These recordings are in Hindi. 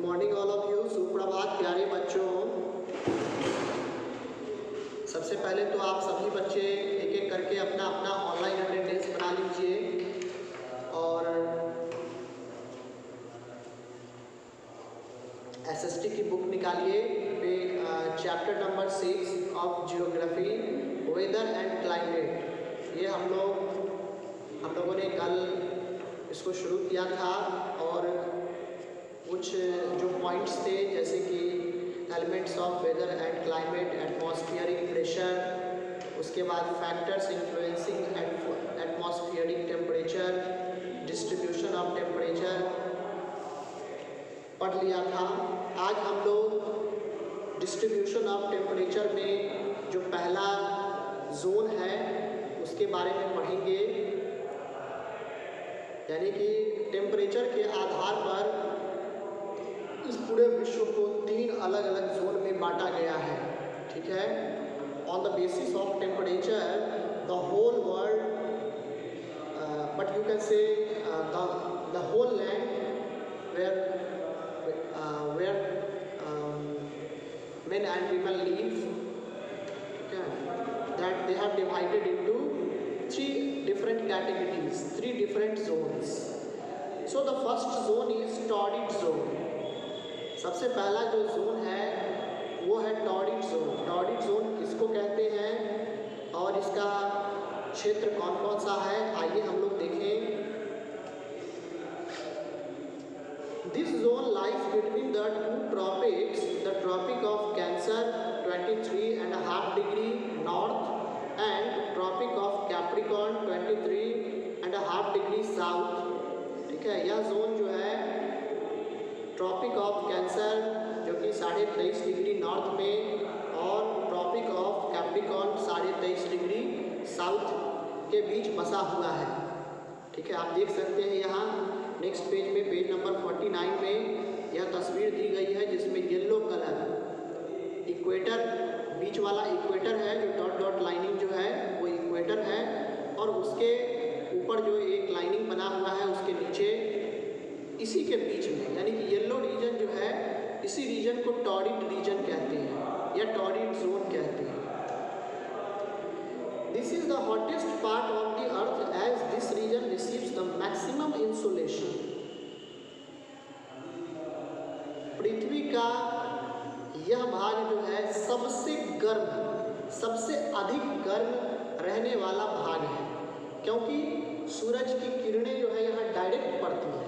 Morning all of you. सुप्रभात प्यारे बच्चों। सबसे पहले तो आप सभी बच्चे एक एक करके अपना अपना ऑनलाइन अटेंडेंस बना लीजिए और एसएसटी की बुक निकालिए। Chapter number 6 of geography, weather and climate. ये हम लोगों ने कल इसको शुरू किया था और कुछ जो पॉइंट्स थे जैसे कि elements of weather and climate, atmospheric pressure, उसके बाद factors influencing atmospheric temperature, distribution of temperature पढ़ लिया था। आज हम लोग डिस्ट्रीब्यूशन ऑफ टेम्परेचर में जो पहला जोन है उसके बारे में पढ़ेंगे, यानी कि टेम्परेचर के आधार पर इस पूरे विश्व को 3 अलग अलग जोन में बांटा गया है। ठीक है, on the basis of temperature the whole world, but you can say the whole land where men and women live, okay, that they have divided into 3 different categories, 3 different zones. So the first zone is torrid zone. सबसे पहला जो जोन है वो है टॉरिड जोन। टॉरिड जोन किसको कहते हैं और इसका क्षेत्र कौन कौन सा है, आइए हम लोग देखें। This zone lies between the 2 tropics, the Tropic of Cancer 23.5 degree north and Tropic of Capricorn 23.5 degree south। ठीक है, यह जोन जो है ट्रॉपिक ऑफ कैंसर जो कि 23.5 डिग्री नॉर्थ में और tropic of Capricorn 23.5 degree south के बीच बसा हुआ है। ठीक है, आप देख सकते हैं यहाँ नेक्स्ट पेज में, पेज नंबर 49 में यह तस्वीर दी गई है जिसमें येलो कलर इक्वेटर, बीच वाला इक्वेटर है, जो डॉट डॉट लाइनिंग जो है वो इक्वेटर है और उसके ऊपर जो एक लाइनिंग बना हुआ है उसके नीचे इसी के बीच में, यानी कि येलो रीजन जो है इसी रीजन को टॉरिड रीजन कहते हैं या टॉरिड जोन कहते हैं। This is the hottest part of the earth as this region receives the maximum insolation. पृथ्वी का यह भाग जो है सबसे गर्म, सबसे अधिक गर्म रहने वाला भाग है, क्योंकि सूरज की किरणें जो है यहाँ डायरेक्ट पड़ती हैं।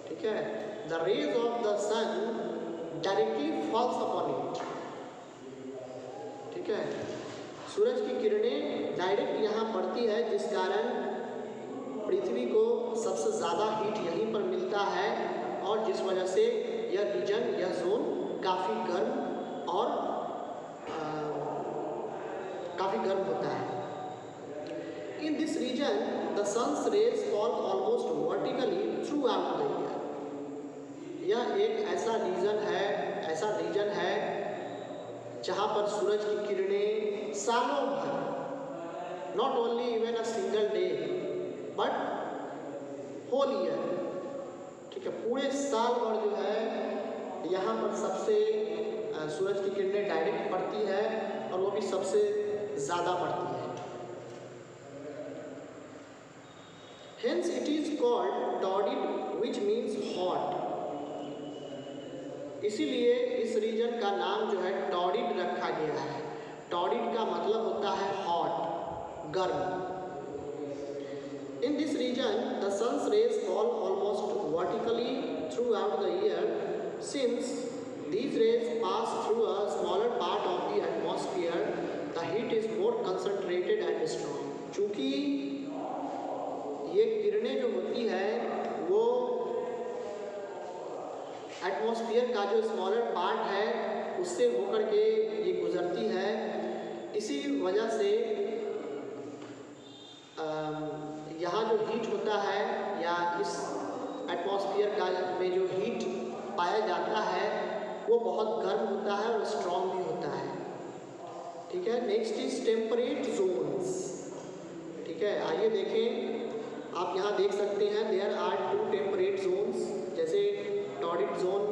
ठीक है, the rays of the sun directly falls upon it. ठीक है, सूरज की किरणें डायरेक्ट यहाँ पड़ती है जिस कारण पृथ्वी को सबसे ज़्यादा हीट यहीं पर मिलता है और जिस वजह से यह रीजन, यह जोन काफ़ी गर्म और काफ़ी गर्म होता है। In this region, the sun's rays fall almost vertically throughout the year. यह एक ऐसा रीजन है जहाँ पर सूरज की किरणें सालों भर, not only even a single day, but whole year, ठीक है, पूरे साल भर जो है यहाँ पर सबसे सूरज की किरणें डायरेक्ट पड़ती है और वो भी सबसे ज़्यादा पड़ती है। Hence it is called torrid, which means hot. इसीलिए इस रीजन का नाम जो है टॉरिड रखा गया है। टॉरिड का मतलब होता है हॉट, गर्म। In this region, the sun's rays fall almost vertically throughout the year, since these rays pass through a smaller part of the atmosphere. The heat is more concentrated and strong. चूँकि ये किरणें जो होती है वो एटमॉस्फेयर का जो स्मॉलर पार्ट है उससे होकर के ये गुजरती है, इसी वजह से यहाँ जो हीट होता है या इस एटमॉस्फेयर का में जो हीट पाया जाता है वो बहुत गर्म होता है और स्ट्रॉन्ग भी होता है। ठीक है, नेक्स्ट इज टेम्परेट जोन्स। ठीक है, आइए देखें, आप यहाँ देख सकते हैं देयर आर 2 टेम्परेट जोन्स। जैसे टॉरिड जोन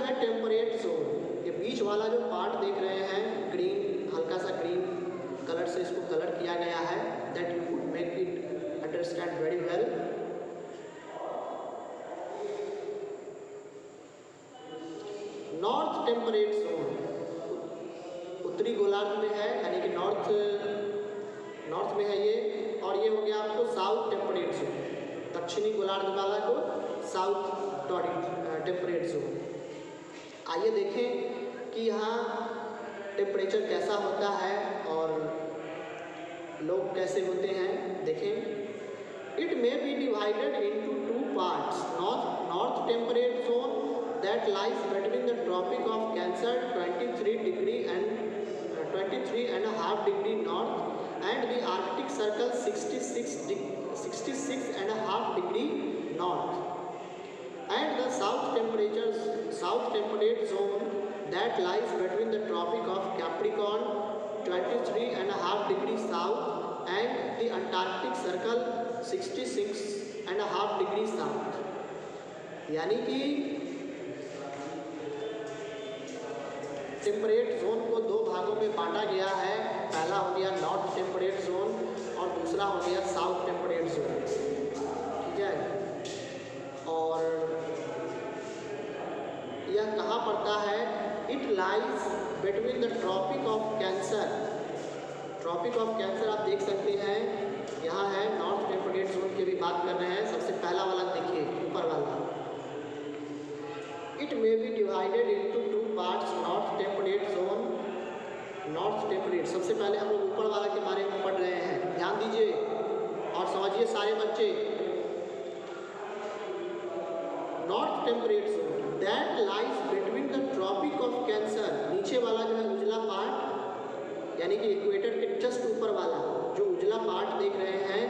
है टेम्परेट जोन, ये बीच वाला जो पार्ट देख रहे हैं ग्रीन, हल्का सा ग्रीन कलर से इसको कलर किया गया है, that you could make it understand very well. North temperate zone उत्तरी गोलार्ध में है, यानी कि नॉर्थ में है ये, और ये हो गया आपको साउथ टेम्परेट जोन, दक्षिणी गोलार्ध वाला को साउथ टेम्परेट जोन। आइए देखें कि यहाँ टेम्परेचर कैसा होता है और लोग कैसे होते हैं। देखें, it may be divided into two parts, north temperate zone that lies between the Tropic of Cancer 23 and a half degree north and the Arctic Circle 66 and a half degree north, and the south temperate zone that lies between the Tropic of Capricorn 23 and a half degree south and the Antarctic Circle 66 and a half degree south। यानी कि टेम्परेट जोन को दो भागों में बांटा गया है, पहला हो गया नॉर्थ टेम्परेट जोन और दूसरा हो गया साउथ टेम्परेट जोन, ठीक है। और यह कहाँ पड़ता है? It lies between the tropic of cancer. Tropic of cancer आप देख सकते हैं, यहाँ है नॉर्थ टेम्परेट जोन की भी बात कर रहे हैं। सबसे पहला वाला देखिए, ऊपर वाला, it may be divided into two parts, north temperate zone, north temperate. सबसे पहले हम लोग ऊपर वाला के बारे में पढ़ रहे हैं, ध्यान दीजिए और समझिए सारे बच्चे। North temperate zone that lies between the tropic of cancer, नीचे वाला जो है उजला पार्ट, यानी कि इक्वेटर के जस्ट ऊपर वाला जो उजला पार्ट देख रहे हैं,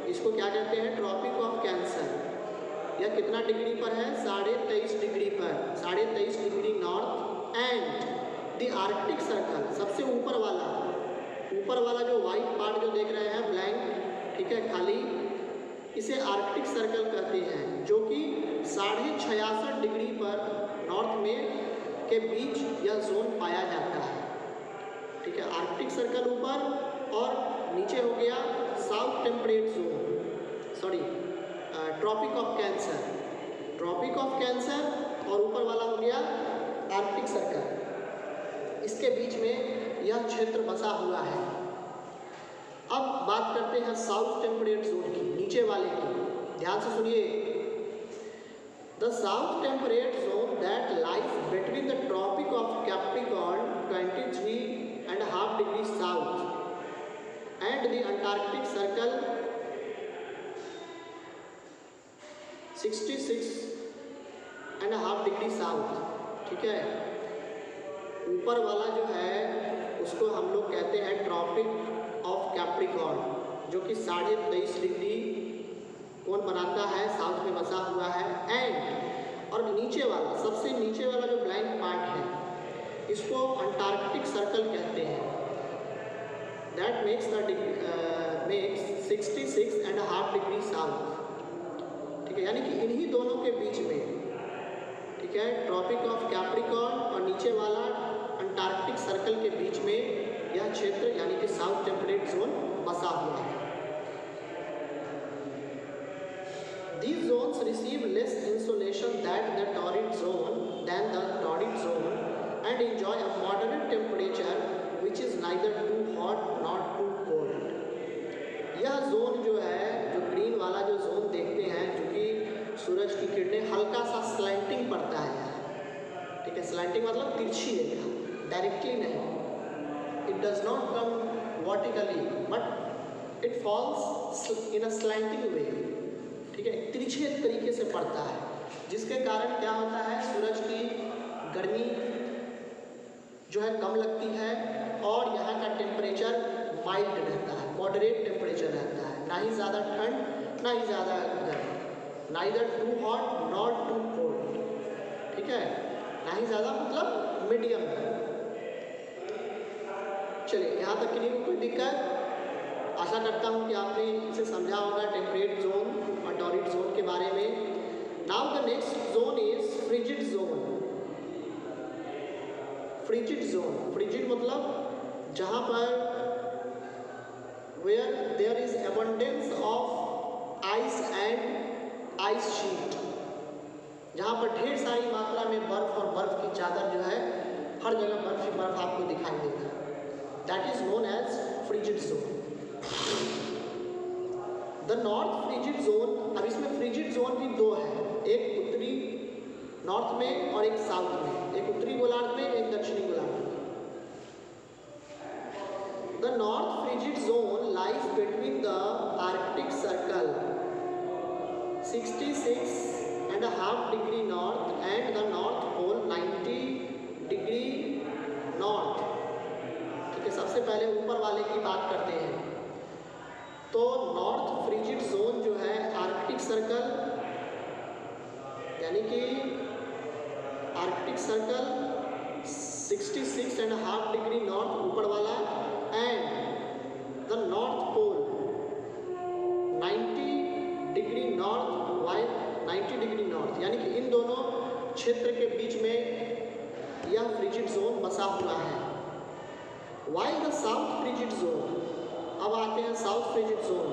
इसको क्या कहते हैं? Tropic of cancer. यह कितना डिग्री पर है? 23.5 डिग्री पर, 23.5 degree north. And the arctic circle, सबसे ऊपर वाला जो व्हाइट पार्ट जो देख रहे हैं, ब्लैंक, ठीक है, खाली, इसे आर्कटिक सर्कल कहते हैं, जो कि 66.5 डिग्री पर नॉर्थ में के बीच यह जोन पाया जाता है, ठीक है। आर्कटिक सर्कल ऊपर और नीचे हो गया south temperate zone, sorry tropic of cancer और ऊपर वाला हो गया आर्कटिक सर्कल। इसके बीच में यह क्षेत्र बसा हुआ है। अब बात करते हैं साउथ टेम्परेट जोन की, नीचे वाले की, ध्यान से सुनिए। The south temperate zone that lies between the tropic of Capricorn 23.5 degree south and the antarctic circle 66.5 degree south, ठीक है। ऊपर वाला जो है उसको हम लोग कहते हैं ट्रॉपिक ऑफ कैप्रिकॉर्न, जो कि 23.5 डिग्री कोण बनाता है, साउथ में बसा हुआ है। एंड और नीचे वाला, सबसे नीचे वाला जो ब्लैंक पार्ट है, इसको अंटार्कटिक सर्कल कहते हैं, दैट मेक्स 66.5 डिग्री साउथ, ठीक है। यानी कि इन्हीं दोनों के बीच में, ठीक है, ट्रॉपिक ऑफ कैप्रिकॉर्न और नीचे वाला अंटार्कटिक सर्कल के बीच में यह क्षेत्र यानी कि साउथ टेम्परेट जोन बसा हुआ है। These zones receive less insolation than the torrid zone and enjoy a moderate temperature which is neither too hot nor too cold। यह जोन जो है, जो ग्रीन वाला जो जोन देखते हैं, जो कि सूरज की किरणें हल्का सा स्लैंटिंग पड़ता है, ठीक है। स्लैंटिंग मतलब तिरछी रेखा, डायरेक्टली नहीं, it does not come vertically but it falls in a slanting way, ठीक है, तिरछे तरीके से पड़ता है, जिसके कारण क्या होता है, सूरज की गर्मी जो है कम लगती है और यहाँ का टेम्परेचर माइल्ड रहता है, मॉडरेट टेम्परेचर रहता है, ना ही ज़्यादा ठंड ना ही ज़्यादा गर्म, neither too hot not too cold, ठीक है, ना ही ज़्यादा मतलब मीडियम है। चलिए, यहाँ तक के लिए कोई दिक्कत? आशा करता हूँ कि आपने इसे समझा होगा टेम्परेट जोन और टॉरिड जोन के बारे में। Now the next zone is frigid zone. Frigid zone, frigid मतलब जहाँ पर where there is abundance of ice and ice sheet, जहाँ पर ढेर सारी मात्रा में बर्फ और बर्फ की चादर जो है हर जगह बर्फ ही बर्फ आपको दिखाई देगा, that is known as frigid zone. The north frigid zone, अब इसमें फ्रिजिड जोन भी दो है, एक उत्तरी नॉर्थ में और एक साउथ में, एक उत्तरी गोलार्ध में एक दक्षिणी गोलार्ध में। The north frigid zone lies between the arctic circle 66.5 degree north and the north pole 90 degree north. ठीक है, सबसे पहले ऊपर वाले की बात करते हैं। तो नॉर्थ फ्रिजिड जोन जो है आर्कटिक सर्कल, यानी कि आर्कटिक सर्कल 66.5 डिग्री नॉर्थ ऊपर वाला and the north pole 90 degree north while 90 degree north, यानी कि इन दोनों क्षेत्र के बीच में यह फ्रिजिड जोन बसा हुआ है। While the south frigid zone, अब आते हैं south frigid zone,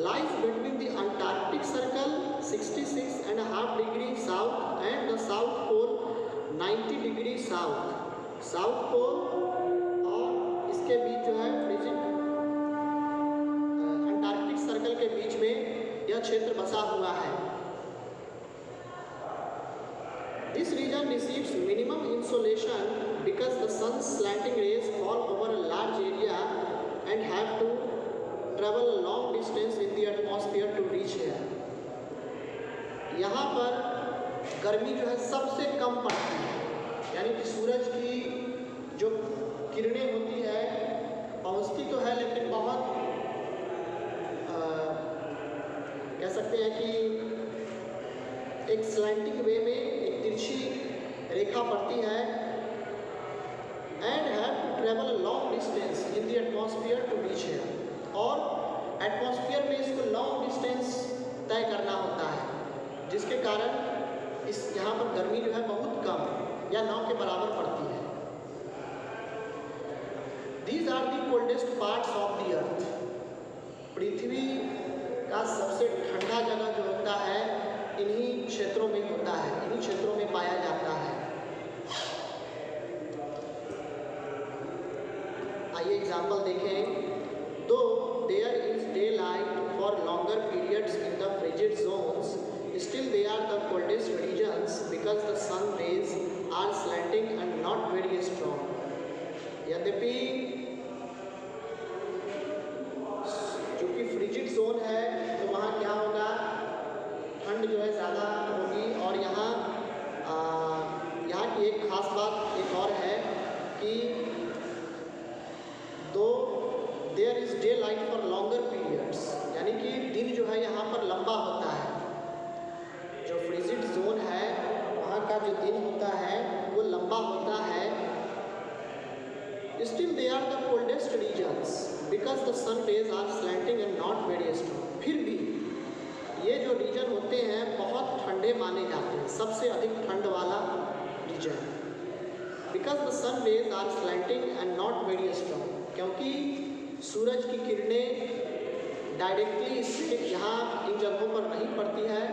lies between the antarctic circle 66.5 degree south and the south pole 90 degree south. South pole और इसके बीच जो है फ्रिजिड अंटार्कटिक सर्कल के बीच में यह क्षेत्र बसा हुआ है। This region receives minimum insolation because the sun's slanting rays fall over a large area and have to travel a long distance in the atmosphere to reach here. यहाँ पर गर्मी जो है सबसे कम पड़ती है, यानी कि सूरज की जो किरणें होती है पहुँचती तो है लेकिन बहुत कह सकते हैं कि एक स्लैंटिंग वे में एक तिरछी रेखा पड़ती है and have to travel a long distance in the atmosphere to reach here, और एटमॉस्फेयर में इसको लॉन्ग डिस्टेंस तय करना होता है, जिसके कारण इस यहाँ पर गर्मी जो है बहुत कम या ना के बराबर पड़ती है। These are the coldest parts of the earth. पृथ्वी का सबसे ठंडा जगह जो होता है इन्हीं क्षेत्रों में होता है, इन्हीं क्षेत्रों में पाया जाता है। आइए एग्जाम्पल देखें। Though there is day light for longer periods in the frigid zones, still they are the coldest regions because the sun rays are slanting and not very strong. यद्यपि चूँकि फ्रिजिड जोन है तो वहाँ क्या होगा, ठंड जो है ज़्यादा होगी। और यहाँ की एक खास बात एक और है कि though there is day light for longer periods, यानी कि दिन जो है यहाँ पर लंबा होता है। जो फ्रिजिड जोन है वहाँ का जो दिन होता है वो लंबा होता है। Still they are the coldest regions because the sun rays are slanting and not very strong. फिर भी ये जो रीजन होते हैं बहुत ठंडे माने जाते हैं, सबसे अधिक ठंड वाला reason, because the sun rays are slanting and not very strong, क्योंकि सूरज की किरणें डायरेक्टली इससे यहाँ इन जगहों पर नहीं पड़ती है,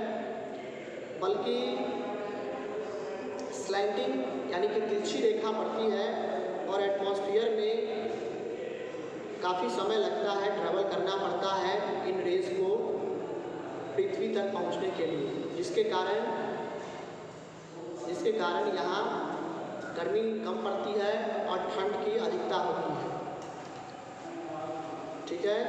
बल्कि स्लैंटिंग यानी कि तिरछी रेखा पड़ती है और एटमॉस्फेयर में काफ़ी समय लगता है, ट्रैवल करना पड़ता है इन रेज को पृथ्वी तक पहुंचने के लिए, जिसके कारण यहाँ गर्मी कम पड़ती है और ठंड की अधिकता होती है। ठीक है,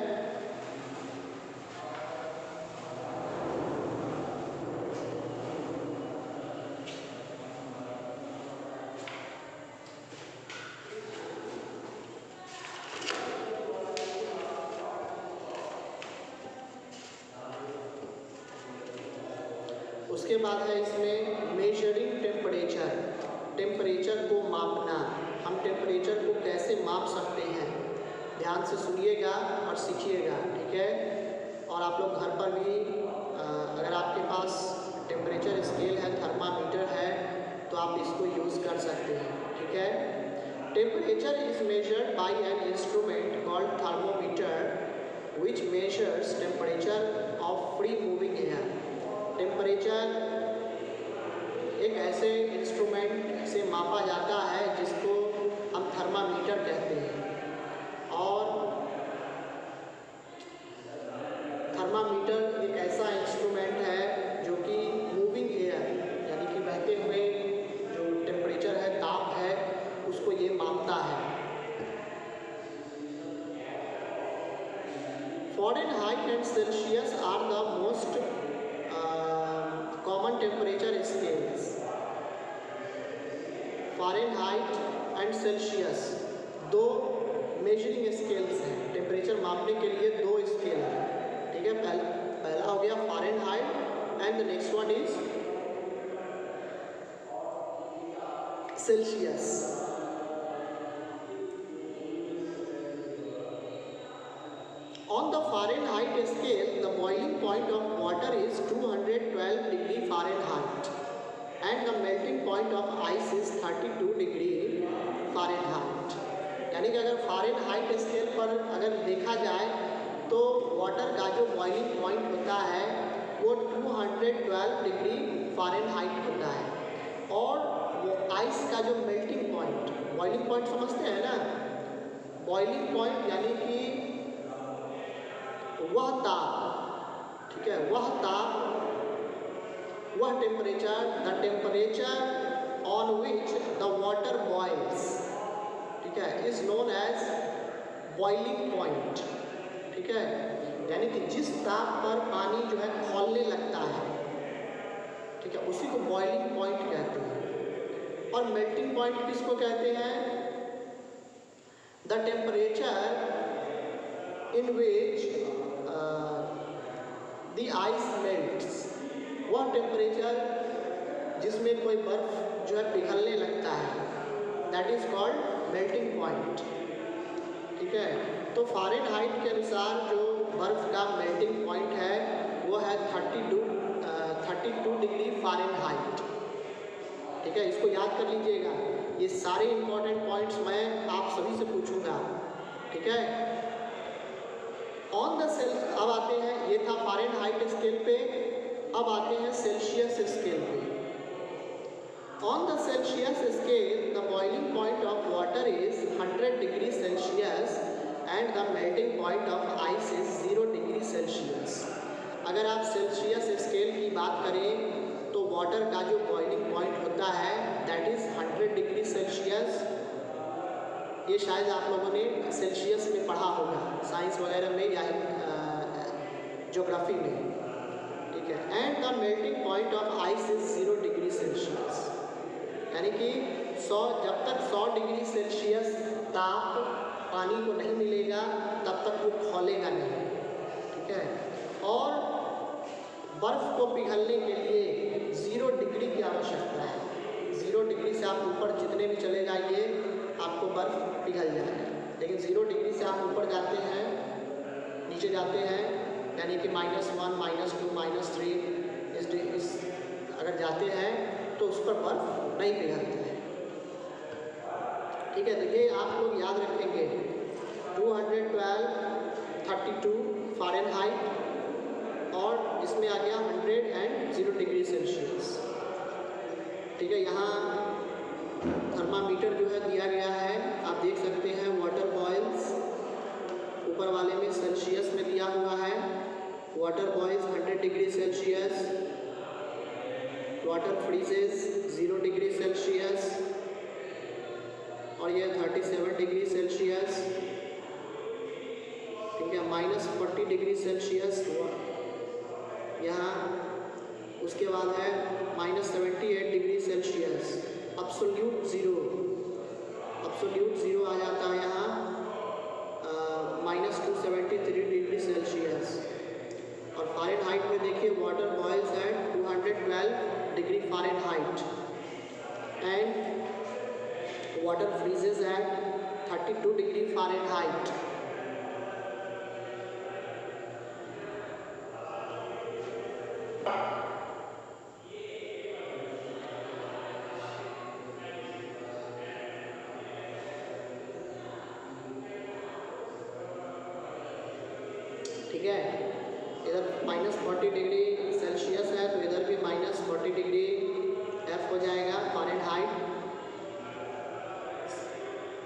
उसके बाद है इसमें मेजरिंग टेम्परेचर को मापना। हम टेम्परेचर को कैसे माप सकते हैं, ध्यान से सुनिएगा और सीखिएगा। ठीक है, और आप लोग घर पर भी अगर आपके पास टेम्परेचर स्केल है, थर्मामीटर है, तो आप इसको यूज़ कर सकते हैं। ठीक है। Temperature is measured by an instrument called thermometer, which measures temperature of free moving air. Temperature एक ऐसे इंस्ट्रूमेंट से मापा जाता है जिसको हम थर्मामीटर कहते हैं। और थर्मामीटर एक ऐसा इंस्ट्रूमेंट है जो कि मूविंग एयर यानी कि बहते हुए जो टेम्परेचर है, ताप है, उसको ये मापता है। Fahrenheit and Celsius are the most common temperature scales. Fahrenheit and Celsius दो मेजरिंग स्केल्स हैं। टेम्परेचर मापने के लिए दो स्केल हैं, ठीक है। पहला हो गया Fahrenheit and the next one is Celsius. On the Fahrenheit scale, the boiling point of water is 212 degree Fahrenheit and the melting point of ice is 32 degree Fahrenheit। यानी कि अगर फ़ारेनहाइट स्केल पर अगर देखा जाए तो वाटर का जो बॉइलिंग पॉइंट होता है वो 212 डिग्री फ़ारेनहाइट होता है, और वो आइस का जो मेल्टिंग पॉइंट, बॉइलिंग पॉइंट समझते हैं ना, बॉइलिंग पॉइंट यानी कि वह ताप, ठीक है, वह ताप, वह temperature, the temperature on which the water boils, ठीक है, is known as boiling point, ठीक है। यानी कि जिस ताप पर पानी जो है खौलने लगता है, ठीक है, उसी को बॉइलिंग पॉइंट कहते हैं। और मेल्टिंग पॉइंट किसको कहते हैं? The temperature in which the ice melts, वह टेम्परेचर जिसमें कोई बर्फ जो है पिघलने लगता है, that is called melting point, ठीक है। तो फ़ारेनहाइट के अनुसार जो बर्फ़ का मेल्टिंग पॉइंट है वो है 32 डिग्री फ़ारेनहाइट, ठीक है। इसको याद कर लीजिएगा, ये सारे इंपॉर्टेंट पॉइंट्स मैं आप सभी से पूछूंगा, ठीक है। ऑन द सेल्स अब आते हैं, ये था फ़ारेनहाइट स्केल पे, अब आते हैं सेल्सियस स्केल पे। On the Celsius scale the boiling point of water is 100 degree Celsius and the melting point of ice is 0 degree Celsius. अगर आप सेल्सियस स्केल की बात करें तो वाटर का जो बॉइलिंग पॉइंट होता है दैट इज़ 100 डिग्री सेल्सियस। ये शायद आप लोगों ने सेल्सियस में पढ़ा होगा, साइंस वगैरह में या ज्योग्राफी में, ठीक है। And the melting point of ice is 0 degree Celsius, यानी कि जब तक 100 डिग्री सेल्सियस ताप पानी को नहीं मिलेगा तब तक वो खौलेगा नहीं, ठीक है। और बर्फ़ को पिघलने के लिए 0 डिग्री की आवश्यकता है। 0 डिग्री से आप ऊपर जितने भी चले जाइए आपको बर्फ़ पिघल जाएगा, लेकिन 0 डिग्री से आप ऊपर जाते हैं, नीचे जाते हैं, यानी कि -1, -2, -3 इस अगर जाते हैं तो उस पर बर्फ़ नहीं पिघलता है, ठीक है। तो ये आप लोग याद रखेंगे, 212, 32 फ़ारेनहाइट और इसमें आ गया 100 एंड 0 डिग्री सेल्सियस, ठीक है। यहाँ थर्मामीटर जो है दिया गया है, आप देख सकते हैं वाटर बॉइल्स ऊपर वाले में सेल्सियस में दिया हुआ है, water boils 100 degree Celsius, water freezes 0 degree Celsius और ये 37 डिग्री सेल्सियस, ठीक है, -40 डिग्री सेल्सियस यहाँ, उसके बाद है -78 डिग्री सेल्सियस, अब्सोल्यूट ज़ीरो आ जाता है यहाँ, -273 डिग्री सेल्सियस। और फ़ारेनहाइट में देखिए water boils at 212 degree Fahrenheit and water freezes at 32 degree Fahrenheit. ठीक है। इधर -40 डिग्री सेल्सियस है तो इधर भी -40 डिग्री F हो जाएगा फ़ारेनहाइट।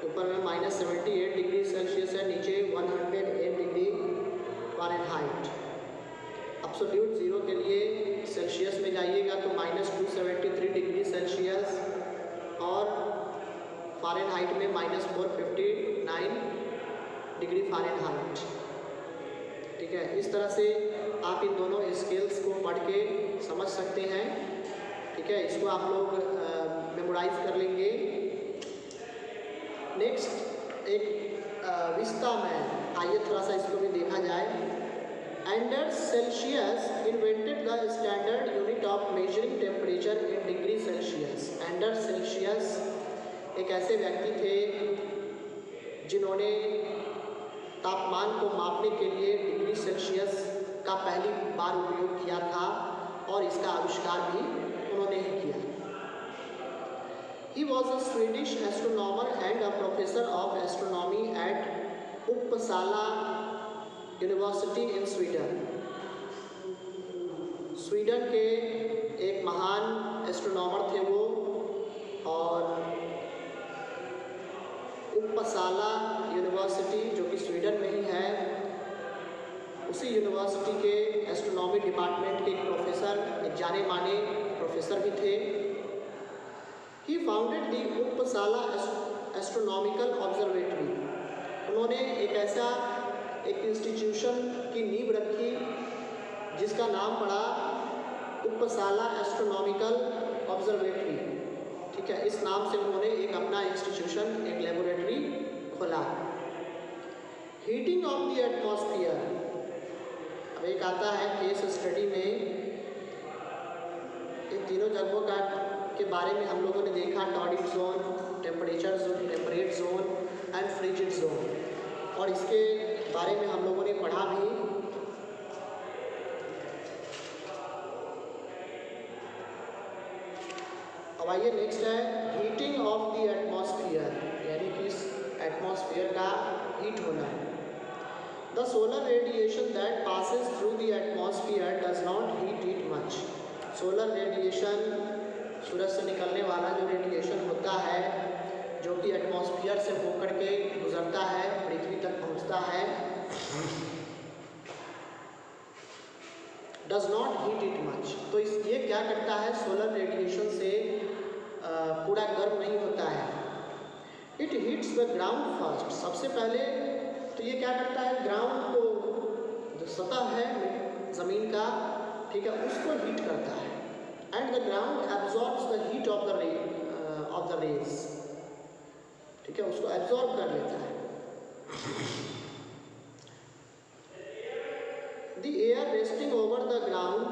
ऊपर में -78 डिग्री सेल्सियस है, नीचे 108 डिग्री फ़ारेनहाइट। एब्सोल्यूट ज़ीरो के लिए सेल्सियस में जाइएगा तो -273 डिग्री सेल्सियस और फ़ारेनहाइट में -459 डिग्री फ़ारेनहाइट। ठीक है, इस तरह से आप इन दोनों स्केल्स को पढ़ के समझ सकते हैं। ठीक है, इसको आप लोग मेमोराइज कर लेंगे। नेक्स्ट एक विस्ता में आइए थोड़ा सा इसको भी देखा जाए। Anders Celsius invented the standard unit of measuring temperature in degree Celsius. Anders Celsius एक ऐसे व्यक्ति थे जिन्होंने तापमान को मापने के लिए डिग्री सेल्सियस का पहली बार उपयोग किया था और इसका आविष्कार भी उन्होंने ही किया। He was a Swedish astronomer and a professor of astronomy at Uppsala University in Sweden. Sweden के एक महान एस्ट्रोनॉमर थे वो, और उपसाला यूनिवर्सिटी जो कि स्वीडन में ही है, उसी यूनिवर्सिटी के एस्ट्रोनॉमी डिपार्टमेंट के एक प्रोफेसर, एक जाने माने प्रोफेसर भी थे। He founded the Uppsala astronomical observatory. उन्होंने एक इंस्टीट्यूशन की नींव रखी जिसका नाम पड़ा उपसाला एस्ट्रोनॉमिकल ऑब्जर्वेटरी। ठीक है, इस नाम से उन्होंने एक अपना इंस्टीट्यूशन, एक लेबोरेटरी खोला। हीटिंग ऑफ द एटमॉस्फेयर, अब एक आता है केस स्टडी में, इन तीनों जगहों के बारे में हम लोगों ने देखा, torrid zone, temperature zone, temperate zone and frigid zone, और इसके बारे में हम लोगों ने पढ़ा भी। अब आइए नेक्स्ट है हीटिंग ऑफ द एटमॉस्फेयर, यानी कि इस एटमॉस्फेयर का हीट होना। The solar radiation that passes through the atmosphere does not heat it much. Solar radiation, सूरज से निकलने वाला जो रेडिएशन होता है, जो कि एटमॉस्फेयर से होकर के गुजरता है, पृथ्वी तक पहुंचता है, does not heat it much. तो ये क्या करता है, सोलर रेडिएशन से पूरा गर्म नहीं होता है। It heats the ground first, सबसे पहले तो ये क्या करता है, ग्राउंड को, जो सतह है ज़मीन का, ठीक है, उसको हीट करता है। And the ground absorbs the heat of the rays, ठीक है, उसको एब्जॉर्ब कर लेता है। The air resting over the ground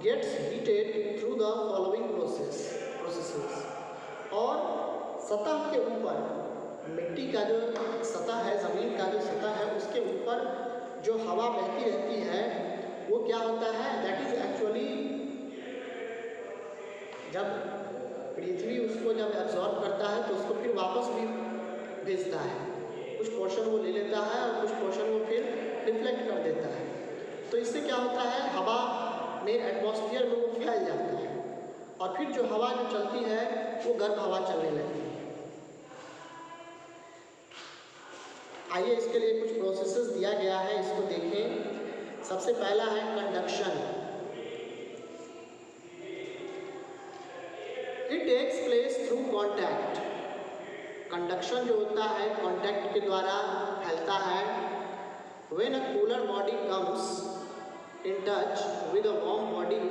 gets heated through the following processes. और सतह के ऊपर, मिट्टी का जो सतह है, ज़मीन का जो सतह है, उसके ऊपर जो हवा बहती रहती है, वो क्या होता है, दैट इज़ एक्चुअली, जब पृथ्वी उसको जब एब्जॉर्ब करता है तो उसको फिर वापस भी भेजता है। कुछ पोर्शन वो ले लेता है और कुछ पोर्शन वो फिर रिफ्लेक्ट कर देता है। तो इससे क्या होता है, हवा में, एटमॉस्फेयर में वो फैल जाता है, और फिर जो हवा जो चलती है वो गर्म हवा चलने लगती है। आइए इसके लिए कुछ प्रोसेसेस दिया गया है, इसको देखें। सबसे पहला है conduction. It takes place through contact. Conduction जो होता है कॉन्टैक्ट के द्वारा फैलता है। When a cooler body comes in touch with a warm body,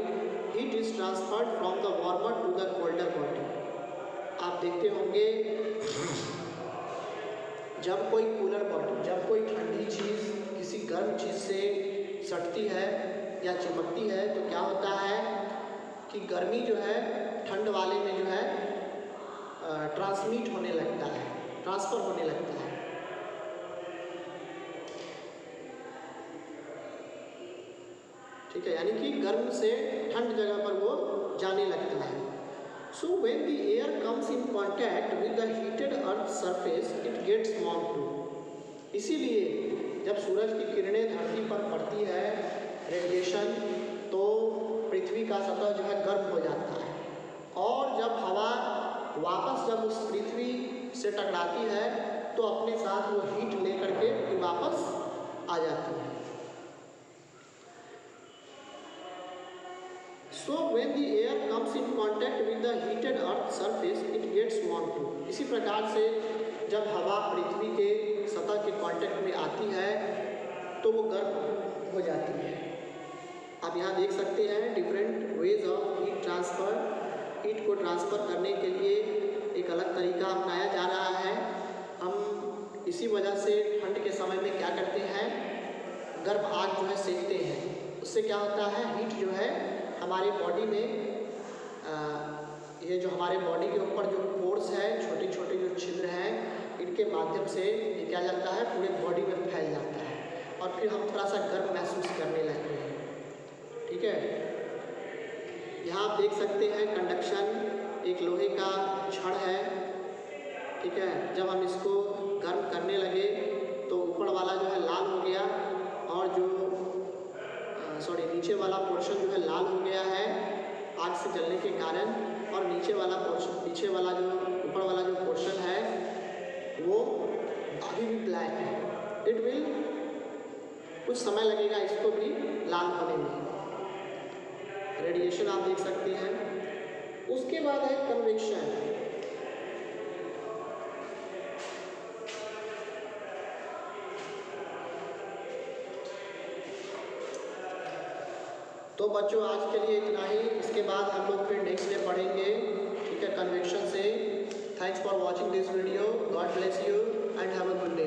heat is transferred from the warmer to the colder body. आप देखते होंगे जब कोई कूलर बॉडी, जब कोई ठंडी चीज़ किसी गर्म चीज़ से सटती है या चिपकती है, तो क्या होता है कि गर्मी जो है ठंड वाले में जो है ट्रांसमिट होने लगता है, ट्रांसफ़र होने लगता है। ठीक है, यानी कि गर्म से ठंड जगह पर वो जाने लगता है। So when the air comes in contact with the heated earth surface, it gets warm too. इसीलिए जब सूरज की किरणें धरती पर पड़ती है रेडिएशन, तो पृथ्वी का सतह जो है गर्म हो जाता है, और जब हवा वापस जब उस पृथ्वी से टकराती है तो अपने साथ वो हीट लेकर के फिर वापस आ जाती है। So when the air comes in contact with the heated earth surface, it gets warm too. इसी प्रकार से जब हवा पृथ्वी के सतह के कांटेक्ट में आती है तो वो गर्म हो जाती है। आप यहाँ देख सकते हैं different ways of heat transfer. Heat को ट्रांसफ़र करने के लिए एक अलग तरीका अपनाया जा रहा है। हम इसी वजह से ठंड के समय में क्या करते हैं, गर्म आग जो है सेकते हैं। उससे क्या होता है, हीट जो है हमारे बॉडी में ये जो हमारे बॉडी के ऊपर जो पोर्स है, छोटे छोटे जो छिद्र हैं, इनके माध्यम से ये क्या जाता है, पूरे बॉडी में फैल जाता है और फिर हम थोड़ा सा गर्म महसूस करने लगते हैं। ठीक है, यहाँ आप देख सकते हैं कंडक्शन, एक लोहे का छड़ है। ठीक है, जब हम इसको गर्म करने लगे तो ऊपर वाला जो है लाल हो गया और जो नीचे वाला पोर्शन जो है लाल हो गया है आग से जलने के कारण, और नीचे वाला जो ऊपर वाला जो पोर्शन है वो अभी भी ब्लैक है। इट विल कुछ समय लगेगा इसको भी लाल होने में। रेडिएशन आप देख सकते हैं। उसके बाद है कन्वेक्शन। तो बच्चों आज के लिए इतना ही। इसके बाद हम लोग फिर नेक्स्ट डे पढ़ेंगे, ठीक है, कन्वेक्शन से। Thanks for watching this video. God bless you and have a good day.